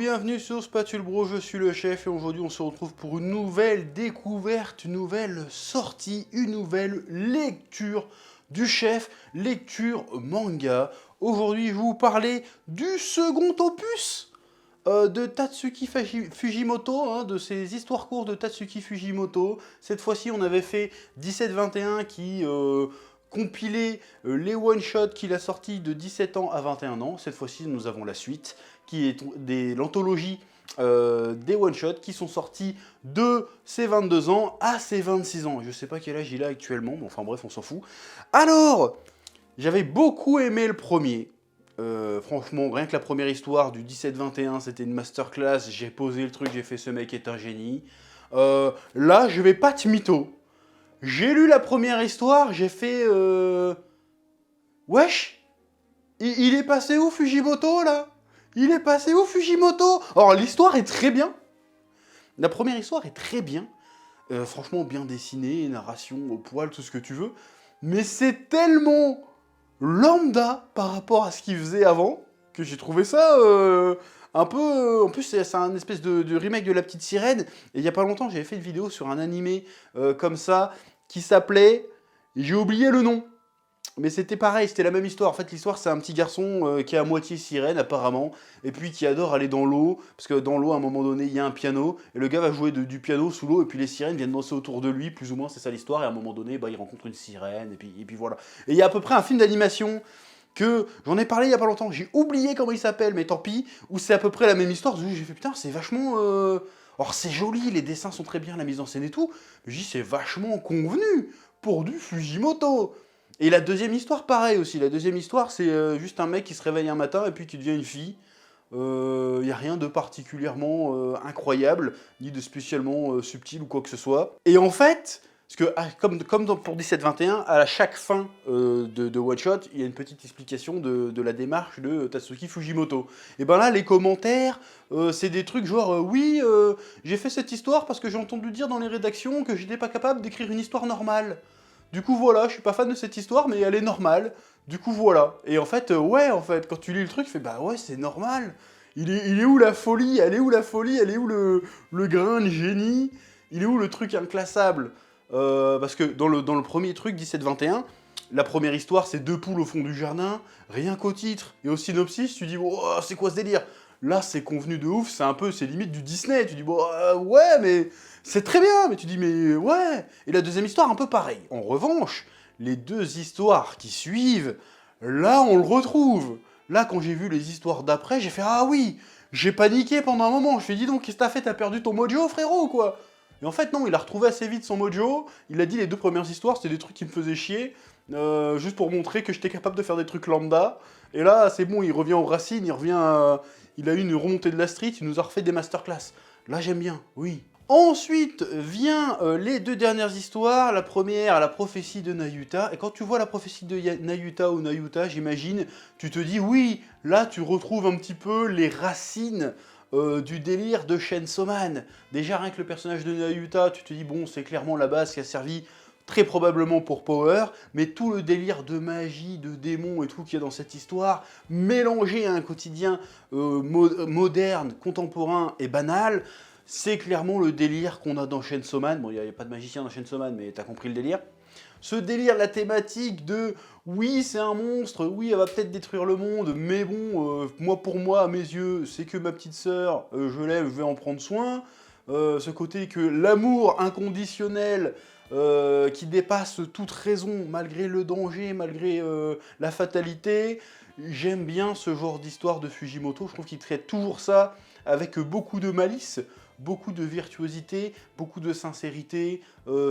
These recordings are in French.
bienvenue sur Spatule Bro, je suis le chef et aujourd'hui on se retrouve pour une nouvelle découverte, une nouvelle sortie, une nouvelle lecture du chef, lecture manga. Aujourd'hui je vais vous parler du second opus de Tatsuki Fujimoto, hein, de ces histoires courtes de Tatsuki Fujimoto. Cette fois-ci on avait fait 17-21 qui compilait les one-shots qu'il a sortis de 17 ans à 21 ans. Cette fois-ci nous avons la suite qui est l'anthologie des one-shots qui sont sortis de ses 22 ans à ses 26 ans. Je sais pas quel âge il a actuellement, mais enfin bref, on s'en fout. Alors, j'avais beaucoup aimé le premier. Franchement, rien que la première histoire du 17-21, c'était une masterclass. J'ai posé le truc, j'ai fait ce mec est un génie. Là, je vais pas te mytho. J'ai lu la première histoire, j'ai fait... Wesh, il est passé où Fujimoto là? Il est passé où Fujimoto? Alors l'histoire est très bien. La première histoire est très bien. Franchement bien dessinée, narration au poil, tout ce que tu veux. Mais c'est tellement lambda par rapport à ce qu'il faisait avant que j'ai trouvé ça un peu... En plus c'est un espèce de remake de La Petite Sirène. Et il y a pas longtemps j'avais fait une vidéo sur un animé comme ça qui s'appelait... J'ai oublié le nom. Mais c'était pareil, c'était la même histoire. En fait, l'histoire, c'est un petit garçon qui est à moitié sirène, apparemment, et puis qui adore aller dans l'eau, parce que dans l'eau, à un moment donné, il y a un piano, et le gars va jouer du piano sous l'eau, et puis les sirènes viennent danser autour de lui, plus ou moins, c'est ça l'histoire, et à un moment donné, bah, il rencontre une sirène, et puis voilà. Et il y a à peu près un film d'animation que j'en ai parlé il y a pas longtemps, j'ai oublié comment il s'appelle, mais tant pis, où c'est à peu près la même histoire, j'ai fait putain, c'est vachement... Alors c'est joli, les dessins sont très bien, la mise en scène et tout, mais j'ai dit c'est vachement convenu pour du Fujimoto. Et la deuxième histoire, pareil aussi. La deuxième histoire, c'est juste un mec qui se réveille un matin et puis qui devient une fille. Il n'y a rien de particulièrement incroyable, ni de spécialement subtil ou quoi que ce soit. Et en fait, parce que comme pour 17-21, à chaque fin de One Shot, il y a une petite explication de la démarche de Tatsuki Fujimoto. Et ben là, les commentaires, c'est des trucs genre oui, j'ai fait cette histoire parce que j'ai entendu dire dans les rédactions que j'étais pas capable d'écrire une histoire normale. Du coup voilà, je suis pas fan de cette histoire, mais elle est normale. Du coup voilà. Et en fait, ouais, en fait, quand tu lis le truc, tu fais bah ouais, c'est normal. Il est où la folie? Elle est où la folie? Elle est où le grain de génie? Il est où le truc inclassable? Parce que dans le premier truc, 17-21, la première histoire, c'est deux poules au fond du jardin, rien qu'au titre. Et au synopsis, tu dis, oh, c'est quoi ce délire? Là, c'est convenu de ouf, c'est limite du Disney. Tu dis, bon, ouais, mais c'est très bien. Mais tu dis, mais ouais. Et la deuxième histoire, un peu pareil. En revanche, les deux histoires qui suivent, là, on le retrouve. Là, quand j'ai vu les histoires d'après, j'ai fait, ah oui, j'ai paniqué pendant un moment. Je me suis dit, donc, qu'est-ce que t'as fait? T'as perdu ton mojo, frérot, quoi? Et en fait, non, il a retrouvé assez vite son mojo. Il a dit, les deux premières histoires, c'était des trucs qui me faisaient chier. Juste pour montrer que j'étais capable de faire des trucs lambda. Et là, c'est bon, il revient aux racines, il a eu une remontée de la street, il nous a refait des masterclass. Là, j'aime bien, oui. Ensuite vient les deux dernières histoires. La première, la prophétie de Nayuta. Et quand tu vois la prophétie de Nayuta ou Nayuta, j'imagine, tu te dis, oui, là, tu retrouves un petit peu les racines du délire de Chainsaw Man. Déjà, rien que le personnage de Nayuta, tu te dis, bon, c'est clairement la base qui a servi très probablement pour Power, mais tout le délire de magie, de démons et tout qu'il y a dans cette histoire, mélangé à un quotidien moderne, contemporain et banal, c'est clairement le délire qu'on a dans Chainsaw Man. Bon, il n'y a pas de magicien dans Chainsaw Man, mais t'as compris le délire. Ce délire, la thématique de oui, c'est un monstre, oui, elle va peut-être détruire le monde, mais bon, pour moi, à mes yeux, c'est que ma petite sœur, je l'aime, je vais en prendre soin. Ce côté que l'amour inconditionnel qui dépasse toute raison, malgré le danger, malgré la fatalité. J'aime bien ce genre d'histoire de Fujimoto, je trouve qu'il traite toujours ça avec beaucoup de malice, beaucoup de virtuosité, beaucoup de sincérité,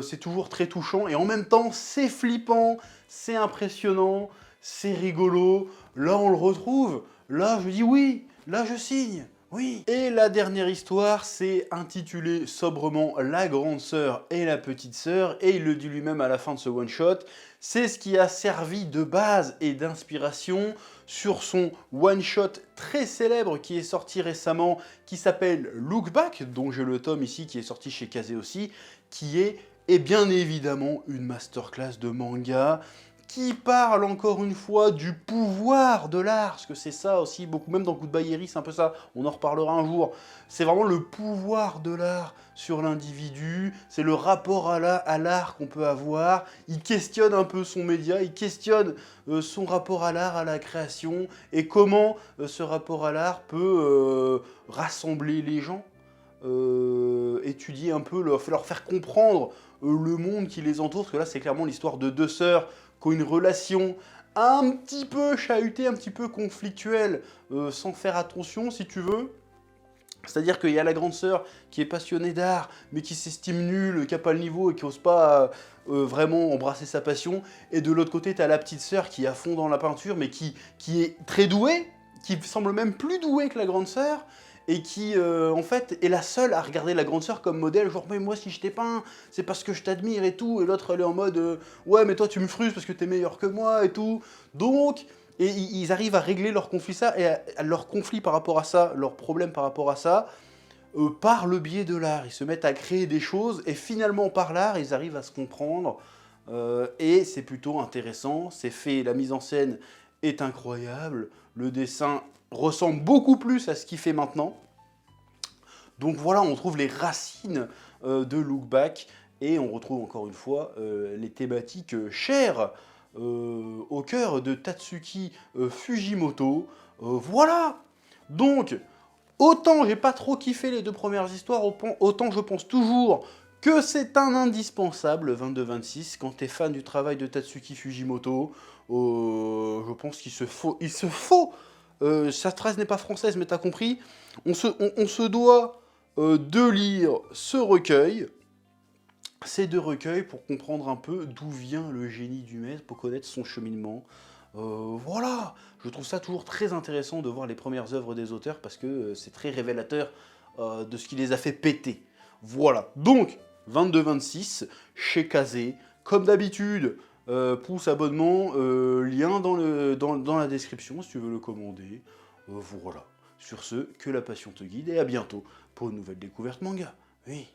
c'est toujours très touchant, et en même temps, c'est flippant, c'est impressionnant, c'est rigolo, là on le retrouve, là je dis oui, là je signe. Oui. Et la dernière histoire, c'est intitulé sobrement La grande sœur et la petite sœur, et il le dit lui-même à la fin de ce one-shot, c'est ce qui a servi de base et d'inspiration sur son one-shot très célèbre qui est sorti récemment, qui s'appelle Look Back, dont j'ai le tome ici qui est sorti chez Kazé aussi, qui est et bien évidemment une masterclass de manga, qui parle encore une fois du pouvoir de l'art, parce que c'est ça aussi, beaucoup, même dans Goodbye Eri, c'est un peu ça, on en reparlera un jour. C'est vraiment le pouvoir de l'art sur l'individu, c'est le rapport à l'art qu'on peut avoir. Il questionne un peu son média, il questionne son rapport à l'art, à la création, et comment ce rapport à l'art peut rassembler les gens, étudier un peu, leur faire comprendre le monde qui les entoure, parce que là c'est clairement l'histoire de deux sœurs qui ont une relation un petit peu chahutée, un petit peu conflictuelle, sans faire attention si tu veux. C'est-à-dire qu'il y a la grande sœur qui est passionnée d'art, mais qui s'estime nulle, qui n'a pas le niveau et qui n'ose pas vraiment embrasser sa passion. Et de l'autre côté, tu as la petite sœur qui est à fond dans la peinture, mais qui est très douée, qui semble même plus douée que la grande sœur, et qui, en fait, est la seule à regarder la grande sœur comme modèle, genre, mais moi, si je t'ai peint, c'est parce que je t'admire et tout, et l'autre, elle est en mode, ouais, mais toi, tu me frustres parce que t'es meilleur que moi et tout. Donc, et ils arrivent à régler leur conflit, leur conflit par rapport à ça, leur problème par rapport à ça, par le biais de l'art. Ils se mettent à créer des choses, et finalement, par l'art, ils arrivent à se comprendre, et c'est plutôt intéressant, c'est fait, la mise en scène est incroyable, le dessin ressemble beaucoup plus à ce qu'il fait maintenant. Donc voilà, on trouve les racines de Look Back, et on retrouve encore une fois les thématiques chères au cœur de Tatsuki Fujimoto. Voilà. Donc, autant j'ai pas trop kiffé les deux premières histoires, autant je pense toujours que c'est un indispensable, 22-26, quand t'es fan du travail de Tatsuki Fujimoto. Je pense qu'il se faut, cette phrase n'est pas française, mais t'as compris, on se doit de lire ce recueil, ces deux recueils, pour comprendre un peu d'où vient le génie du maître, pour connaître son cheminement. Voilà, je trouve ça toujours très intéressant de voir les premières œuvres des auteurs, parce que c'est très révélateur de ce qui les a fait péter. Voilà, donc 22-26, chez Kazé, comme d'habitude, pouce abonnement, lien dans la description si tu veux le commander. Voilà, sur ce, que la passion te guide, et à bientôt pour une nouvelle découverte manga. Oui.